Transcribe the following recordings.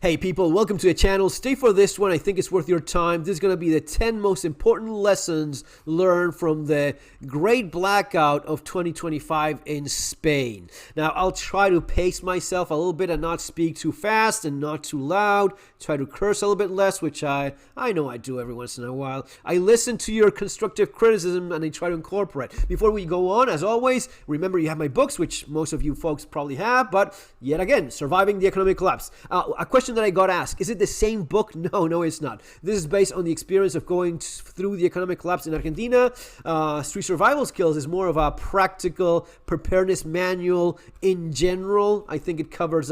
Hey people, welcome to the channel. Stay for this one. I think it's worth your time. This is going to be the 10 most important lessons learned from the great blackout of 2025 in Spain. Now, I'll try to pace myself a little bit and not speak too fast and not too loud. Try to curse a little bit less, which I know I do every once in a while. I listen to your constructive criticism and I try to incorporate. Before we go on, as always, remember you have my books, which most of you folks probably have, but yet again, Surviving the Economic Collapse. A question that I got asked, is it the same book? No, it's not. This is based on the experience of going through the economic collapse in Argentina. Street Survival Skills is more of a practical preparedness manual in general. I think it covers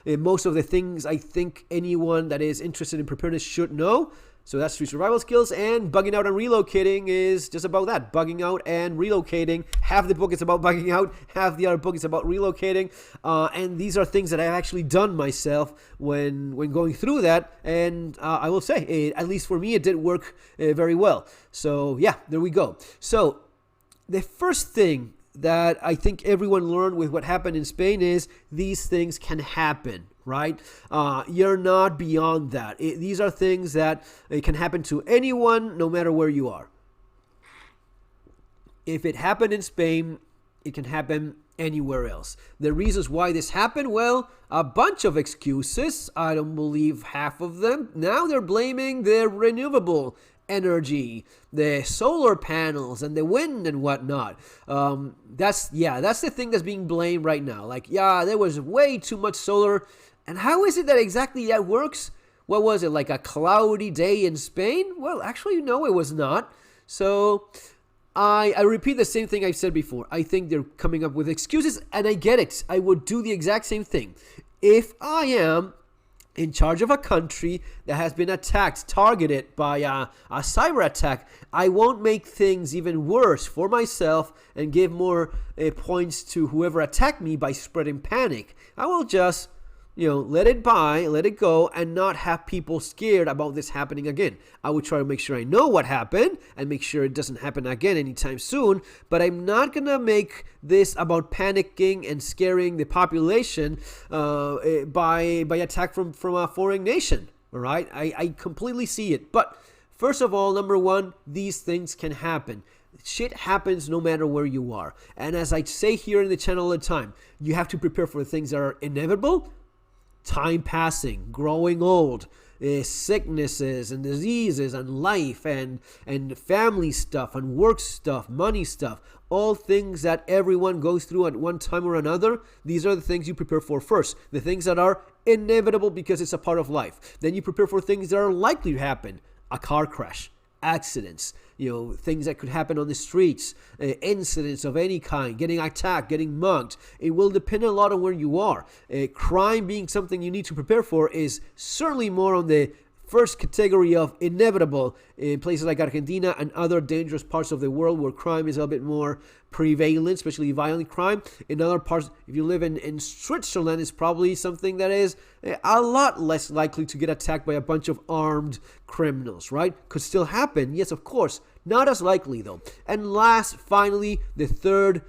most of the things I think anyone that is interested in preparedness should know. So that's Street Survival Skills, and Bugging Out and Relocating is just about that. Bugging out and relocating. Half the book is about bugging out, half the other book is about relocating. And these are things that I've actually done myself when going through that. And I will say, at least for me, it did work very well. So yeah, there we go. So the first thing that I think everyone learned with what happened in Spain is these things can happen, right? You're not beyond that. These are things that can happen to anyone, no matter where you are. If it happened in Spain, it can happen anywhere else. The reasons why this happened, well, a bunch of excuses. I don't believe half of them. Now they're blaming the renewable energy, the solar panels and the wind and whatnot. That's the thing that's being blamed right now. Like, yeah, there was way too much solar. And how is it that exactly that works? What was it, like a cloudy day in Spain? Well, actually, no, it was not. So I repeat the same thing I've said before. I think they're coming up with excuses, and I get it. I would do the exact same thing. If I am in charge of a country that has been attacked, targeted by a cyber attack, I won't make things even worse for myself and give more points to whoever attacked me by spreading panic. I will just, let it go, and not have people scared about this happening again. I would try to make sure I know what happened and make sure it doesn't happen again anytime soon, but I'm not going to make this about panicking and scaring the population by attack from a foreign nation, all right? I completely see it. But first of all, number one, these things can happen. Shit happens no matter where you are. And as I say here in the channel all the time, you have to prepare for things that are inevitable. Time passing, growing old, sicknesses and diseases and life and family stuff and work stuff, money stuff, all things that everyone goes through at one time or another. These are the things you prepare for first. The things that are inevitable because it's a part of life. Then you prepare for things that are likely to happen. A car crash, accidents, things that could happen on the streets, incidents of any kind, getting attacked, getting mugged. It will depend a lot on where you are. Crime being something you need to prepare for is certainly more on the first category of inevitable in places like Argentina and other dangerous parts of the world where crime is a bit more prevalent, especially violent crime. In other parts, if you live in Switzerland, it's probably something that is a lot less likely to get attacked by a bunch of armed criminals, right? Could still happen, yes, of course. Not as likely, though. And last, finally, the third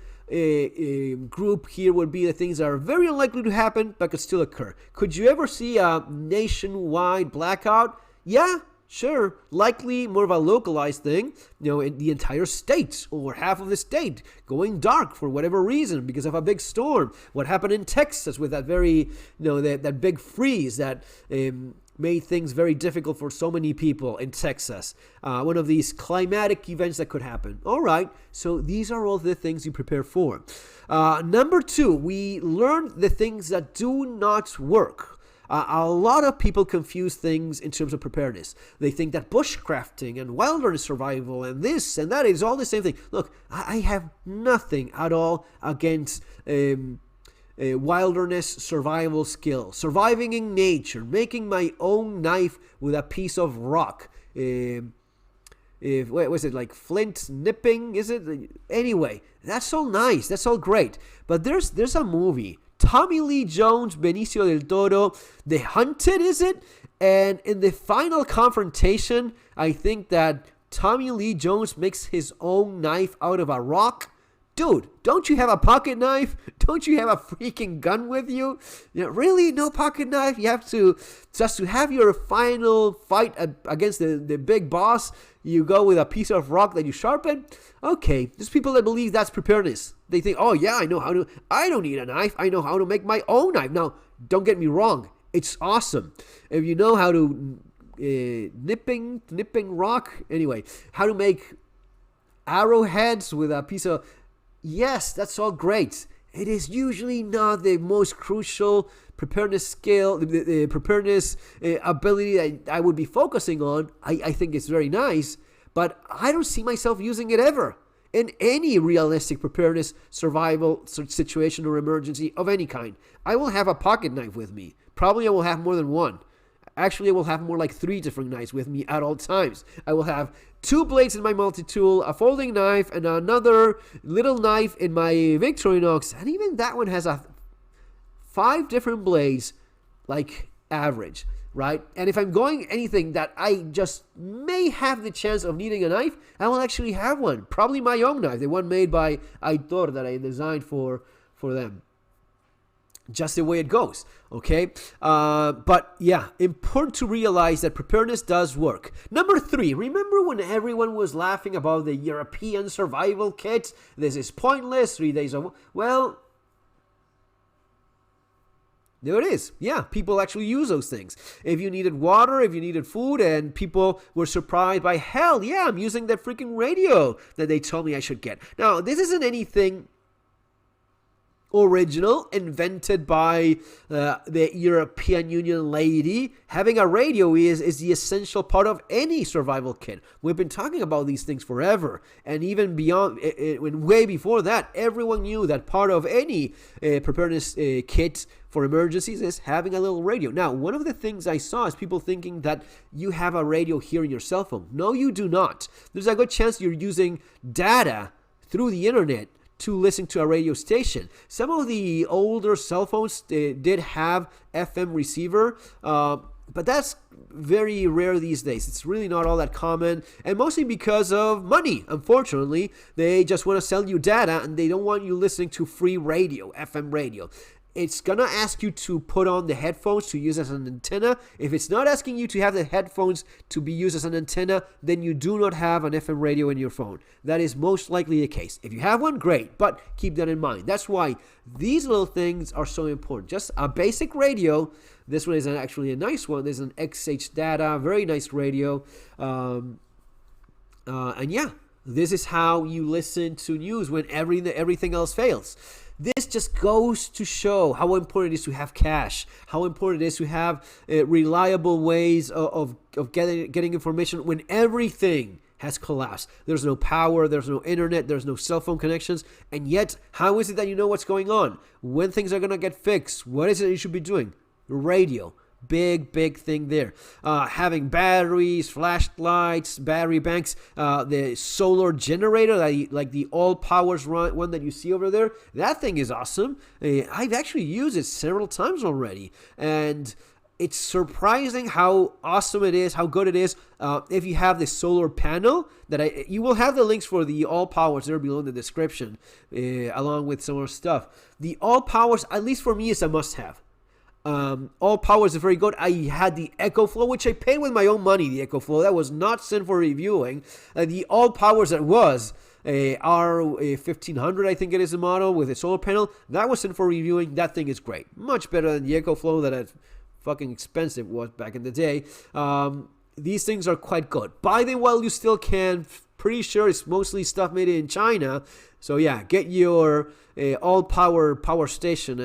group here would be the things that are very unlikely to happen but could still occur. Could you ever see a nationwide blackout? Yeah, sure. Likely more of a localized thing, in the entire state or half of the state going dark for whatever reason because of a big storm. What happened in Texas with that very, that big freeze that made things very difficult for so many people in Texas. One of these climatic events that could happen. All right, so these are all the things you prepare for. Number two, we learned the things that do not work. A lot of people confuse things in terms of preparedness. They think that bushcrafting and wilderness survival and this and that is all the same thing. Look, I have nothing at all against wilderness survival skill, surviving in nature, making my own knife with a piece of rock. What was it, like flint nipping? Is it? Anyway, that's all nice. That's all great. But there's a movie, Tommy Lee Jones, Benicio del Toro, The Hunted, is it? And in the final confrontation, I think that Tommy Lee Jones makes his own knife out of a rock. Dude, don't you have a pocket knife? Don't you have a freaking gun with you? Really? No pocket knife? You have to, just to have your final fight against the big boss, you go with a piece of rock that you sharpen? Okay, there's people that believe that's preparedness. They think, oh yeah, I don't need a knife. I know how to make my own knife. Now, don't get me wrong. It's awesome. If you know how to nipping rock, anyway, how to make arrowheads with a piece of, yes, that's all great. It is usually not the most crucial preparedness skill, the preparedness ability that I would be focusing on. I think it's very nice, but I don't see myself using it ever in any realistic preparedness, survival situation or emergency of any kind. I will have a pocket knife with me. Probably I will have more than one. Actually, I will have more like 3 different knives with me at all times. I will have 2 blades in my multi-tool, a folding knife, and another little knife in my Victorinox. And even that one has 5 different blades, like average, right? And if I'm going anything that I just may have the chance of needing a knife, I will actually have one. Probably my own knife, the one made by Aitor that I designed for them. Just the way it goes, okay? But yeah, important to realize that preparedness does work. Number 3, remember when everyone was laughing about the European survival kit? This is pointless, 3 days of... Well, there it is. Yeah, people actually use those things. If you needed water, if you needed food, and people were surprised by, hell, yeah, I'm using that freaking radio that they told me I should get. Now, this isn't anything original, invented by the European Union lady. Having a radio is the essential part of any survival kit. We've been talking about these things forever, and even beyond, way before that, everyone knew that part of any preparedness kit for emergencies is having a little radio. Now, one of the things I saw is people thinking that you have a radio here in your cell phone. No, you do not. There's a good chance you're using data through the internet to listen to a radio station. Some of the older cell phones did have FM receiver, but that's very rare these days. It's really not all that common, and mostly because of money. Unfortunately, they just want to sell you data, and they don't want you listening to free radio, FM radio. It's gonna ask you to put on the headphones to use as an antenna. If it's not asking you to have the headphones to be used as an antenna, then you do not have an FM radio in your phone. That is most likely the case. If you have one, great, but keep that in mind. That's why these little things are so important. Just a basic radio. This one is actually a nice one. There's an XH Data, very nice radio. And yeah, this is how you listen to news when everything else fails. This just goes to show how important it is to have cash, how important it is to have reliable ways of getting information when everything has collapsed. There's no power, there's no internet, there's no cell phone connections, and yet, how is it that you know what's going on? When things are going to get fixed? What is it you should be doing? Radio. Big thing there. Having batteries, flashlights, battery banks, the solar generator, like the all powers one that you see over there. That thing is awesome. I've actually used it several times already, and it's surprising how awesome it is, how good it is. If you have the solar panel, you will have the links for the all powers there below in the description, along with some more stuff. The all powers, at least for me, is a must-have. All powers is very good. I had the EcoFlow, which I paid with my own money. The EcoFlow, that was not sent for reviewing. The all powers that was R1500, I think it is the model with a solar panel. That was sent for reviewing. That thing is great, much better than the EcoFlow that is fucking expensive was back in the day. These things are quite good. Buy them while you still can. Pretty sure it's mostly stuff made in China. So yeah, get your all power station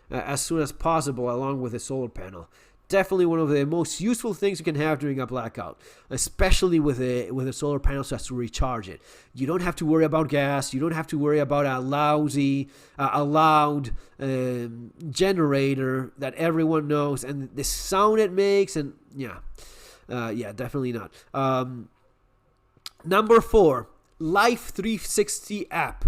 as soon as possible, along with a solar panel. Definitely one of the most useful things you can have during a blackout, especially with a solar panel, so as to recharge it. You don't have to worry about gas. You don't have to worry about a loud generator that everyone knows, and the sound it makes, and yeah, definitely not. Number 4, Life 360 app.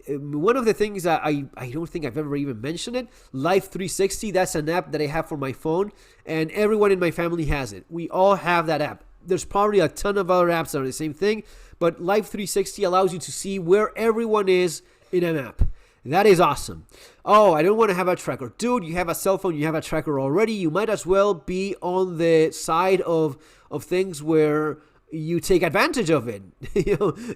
One of the things that I don't think I've ever even mentioned it, Life 360, that's an app that I have for my phone, and everyone in my family has it. We all have that app. there's probably a ton of other apps that are the same thing, but Life 360 allows you to see where everyone is in a map. That is awesome. Oh, I don't want to have a tracker. Dude, you have a cell phone, you have a tracker already. You might as well be on the side of things where you take advantage of it.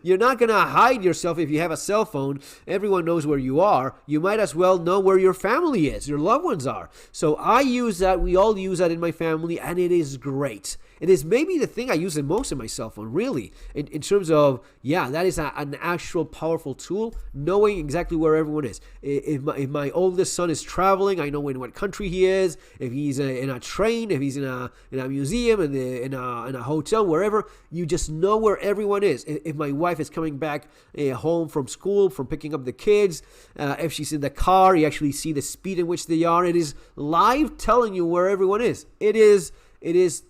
You're not going to hide yourself if you have a cell phone. Everyone knows where you are. You might as well know where your family is, your loved ones are. So I use that. We all use that in my family, and it is great. It is maybe the thing I use the most in my cell phone, really, in terms of, that is an actual powerful tool, knowing exactly where everyone is. If my oldest son is traveling, I know in what country he is. If he's in a train, if he's in a museum, in a hotel, wherever, you just know where everyone is. If my wife is coming back home from school, from picking up the kids, if she's in the car, you actually see the speed in which they are. It is live telling you where everyone is. It is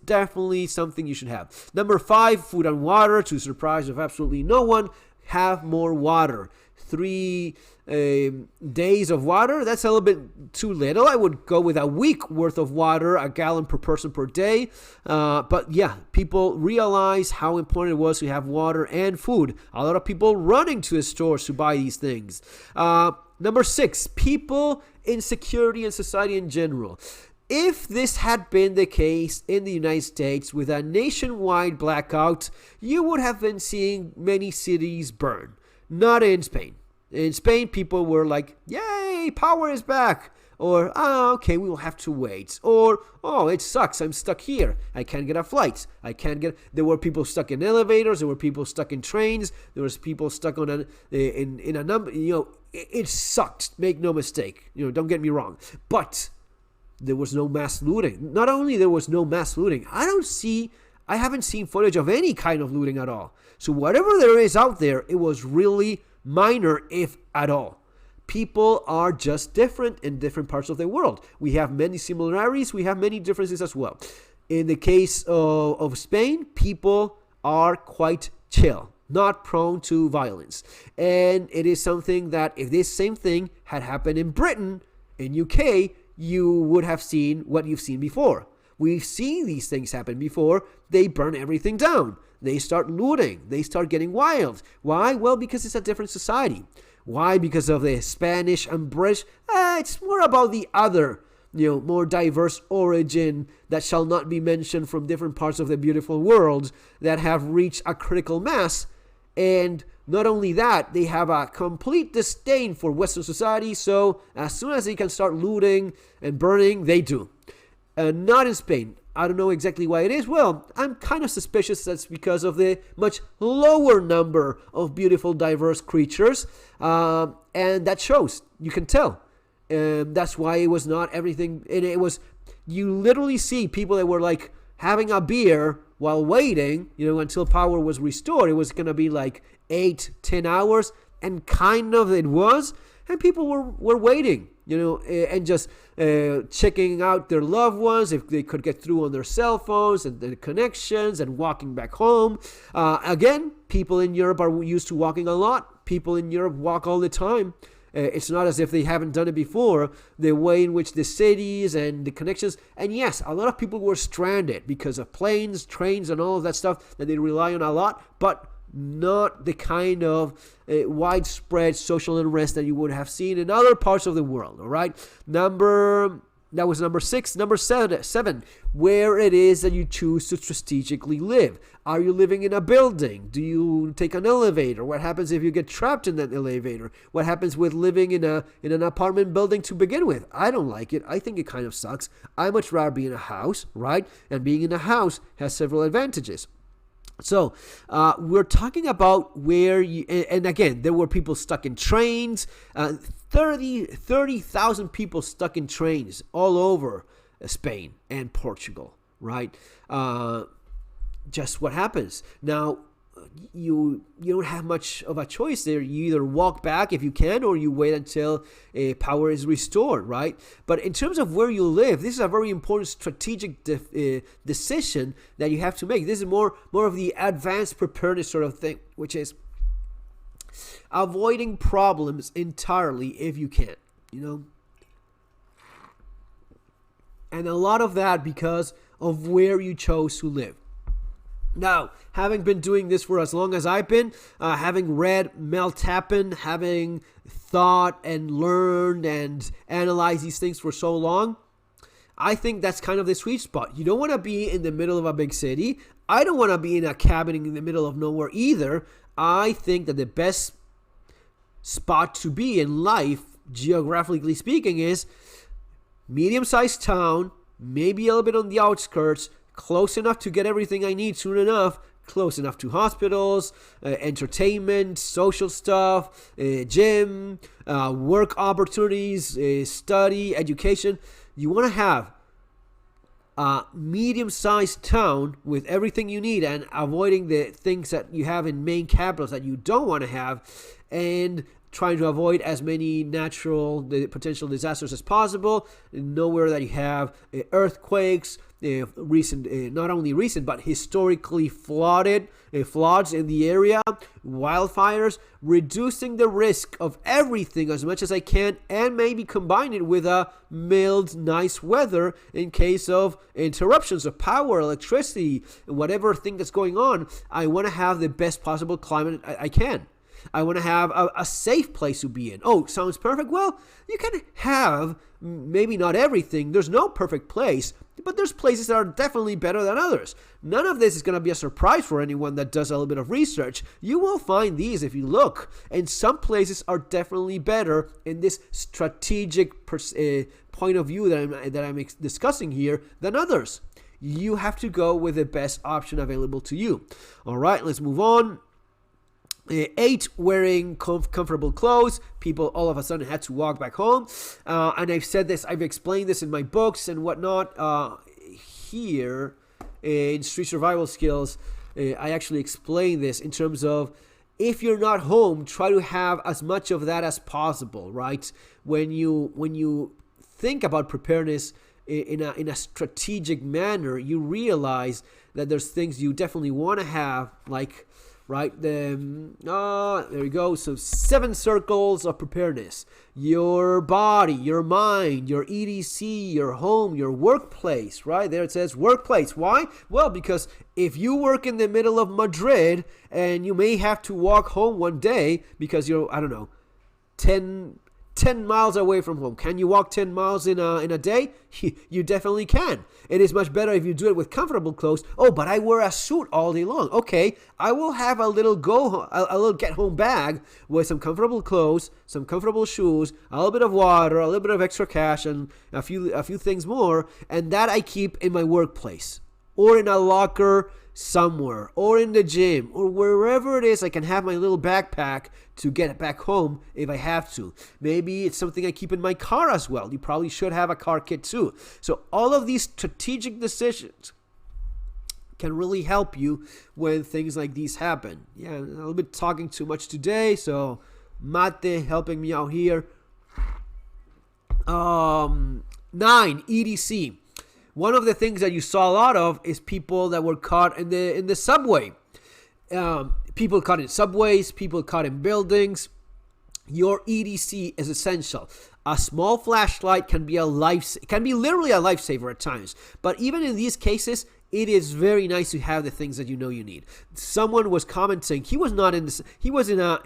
definitely something you should have. Number 5, food and water. To the surprise of absolutely no one, have more water. 3 days of water, that's a little bit too little. I would go with a week worth of water, a gallon per person per day. But yeah, people realize how important it was to have water and food. A lot of people running to the stores to buy these things. Number 6, people, insecurity, and society in general. If this had been the case in the United States with a nationwide blackout, you would have been seeing many cities burn. Not in Spain. In Spain, people were like, yay, power is back. Or, okay, we will have to wait. Or, oh, it sucks, I'm stuck here. I can't get a flight. There were people stuck in elevators. There were people stuck in trains. There was people stuck on in a number, it sucked. Make no mistake. Don't get me wrong. But there was no mass looting. Not only there was no mass looting, I haven't seen footage of any kind of looting at all. So whatever there is out there, it was really minor, if at all. People are just different in different parts of the world. We have many similarities. We have many differences as well. In the case of Spain, people are quite chill, not prone to violence. And it is something that if this same thing had happened in Britain, in UK, you would have seen what you've seen before. We've seen these things happen before. They burn everything down. They start looting. They start getting wild. Why? Well, because it's a different society. Why? Because of the Spanish and British. It's more about the other, more diverse origin that shall not be mentioned from different parts of the beautiful world that have reached a critical mass. And not only that, they have a complete disdain for Western society. So as soon as they can start looting and burning, they do. Not in Spain. I don't know exactly why it is. Well, I'm kind of suspicious that's because of the much lower number of beautiful, diverse creatures. And that shows. You can tell. That's why it was not everything. And it was, you literally see people that were like having a beer while waiting, until power was restored. It was going to be like 8-10 hours, and kind of it was, and people were waiting, and just checking out their loved ones if they could get through on their cell phones and the connections, and walking back home. Again, people in Europe are used to walking a lot. People in Europe walk all the time. It's not as if they haven't done it before. The way in which the cities and the connections, and yes, a lot of people were stranded because of planes, trains, and all of that stuff that they rely on a lot, but not the kind of widespread social unrest that you would have seen in other parts of the world. All right, that was number 6. Number 7, where it is that you choose to strategically live. Are you living in a building? Do you take an elevator? What happens if you get trapped in that elevator? What happens with living in an apartment building to begin with? I don't like it. I think it kind of sucks. I much rather be in a house, right? And being in a house has several advantages. So we're talking about where you, and again, there were people stuck in trains, 30,000 people stuck in trains all over Spain and Portugal, right? Just what happens. Now, you don't have much of a choice there. You either walk back if you can, or you wait until power is restored, right? But in terms of where you live, this is a very important strategic decision that you have to make. This is more of the advanced preparedness sort of thing, which is avoiding problems entirely if you can, And a lot of that because of where you chose to live. Now, having been doing this for as long as I've been, having read Mel Tappan, having thought and learned and analyzed these things for so long, I think that's kind of the sweet spot. You don't want to be in the middle of a big city. I don't want to be in a cabin in the middle of nowhere either. I think that the best spot to be in life, geographically speaking, is medium-sized town, maybe a little bit on the outskirts, close enough to get everything I need soon enough, close enough to hospitals, entertainment, social stuff, gym, work opportunities, study, education. You want to have a medium-sized town with everything you need and avoiding the things that you have in main capitals that you don't want to have, and trying to avoid as many natural potential disasters as possible. Nowhere that you have earthquakes, not only recent but historically floods in the area, wildfires, reducing the risk of everything as much as I can, and maybe combine it with a mild, nice weather in case of interruptions of power, electricity, whatever thing that's going on. I want to have the best possible climate I can. I want to have a safe place to be in. Oh, sounds perfect. Well, you can have maybe not everything. There's no perfect place, but there's places that are definitely better than others. None of this is going to be a surprise for anyone that does a little bit of research. You will find these if you look. And some places are definitely better in this strategic point of view that I'm discussing here than others. You have to go with the best option available to you. All right, let's move on. 8, wearing comfortable clothes. People all of a sudden had to walk back home. And I've explained this in my books and whatnot. Here in Street Survival Skills, I actually explain this in terms of, if you're not home, try to have as much of that as possible, right? When you think about preparedness in a strategic manner, you realize that there's things you definitely want to have, like, right, there we go. So 7 circles of preparedness: your body, your mind, your EDC, your home, your workplace. Right there it says workplace. Why? Well, because if you work in the middle of Madrid and you may have to walk home one day because you're, I don't know, 10 miles away from home. Can you walk 10 miles in a day? You definitely can. It is much better if you do it with comfortable clothes. Oh, but I wear a suit all day long. Okay, I will have a little get home bag with some comfortable clothes, some comfortable shoes, a little bit of water, a little bit of extra cash, and a few things more, and that I keep in my workplace or in a locker somewhere, or in the gym, or wherever it is. I can have my little backpack to get back home if I have to. Maybe it's something I keep in my car as well. You probably should have a car kit too. So all of these strategic decisions can really help you when things like these happen. Yeah, a little bit talking too much today, so Mate helping me out here. 9, EDC. One of the things that you saw a lot of is people that were caught in the subway. People caught in subways, people caught in buildings. Your EDC is essential. A small flashlight can be literally a lifesaver at times. But even in these cases, it is very nice to have the things that you know you need. Someone was commenting he was not in this. He was in a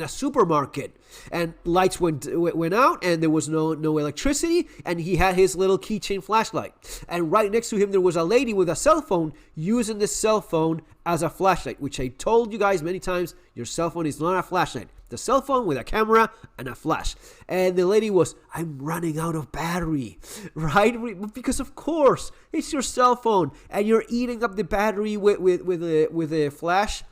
supermarket, and lights went out, and there was no electricity, and he had his little keychain flashlight. And right next to him there was a lady with a cell phone using the cell phone as a flashlight, which I told you guys many times. Your cell phone is not a flashlight. The cell phone with a camera and a flash. And the lady was, I'm running out of battery, right? Because of course it's your cell phone, and you're eating up the battery with a flash.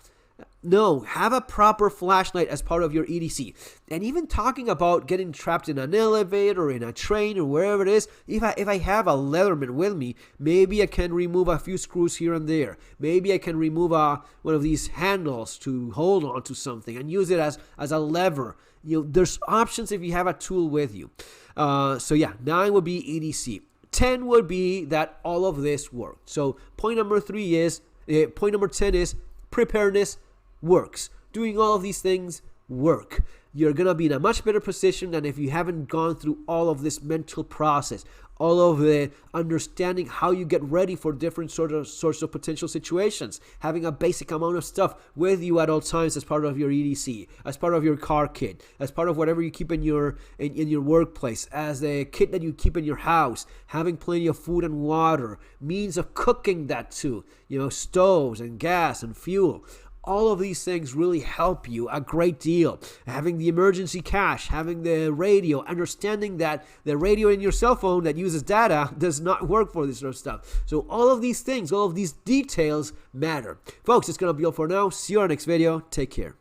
No, have a proper flashlight as part of your EDC. And even talking about getting trapped in an elevator, or in a train, or wherever it is, if I have a Leatherman with me, maybe I can remove a few screws here and there. Maybe I can remove one of these handles to hold on to something and use it as a lever. There's options if you have a tool with you. So yeah, 9 would be EDC. 10 would be that all of this worked. So point number 10 is preparedness works. Doing all of these things work. You're going to be in a much better position than if you haven't gone through all of this mental process, all of the understanding how you get ready for different sorts of potential situations, having a basic amount of stuff with you at all times as part of your EDC, as part of your car kit, as part of whatever you keep in your workplace, as a kit that you keep in your house, having plenty of food and water, means of cooking that too, stoves and gas and fuel. All of these things really help you a great deal. Having the emergency cash, having the radio, understanding that the radio in your cell phone that uses data does not work for this sort of stuff. So all of these things, all of these details matter. Folks, it's going to be all for now. See you on our next video. Take care.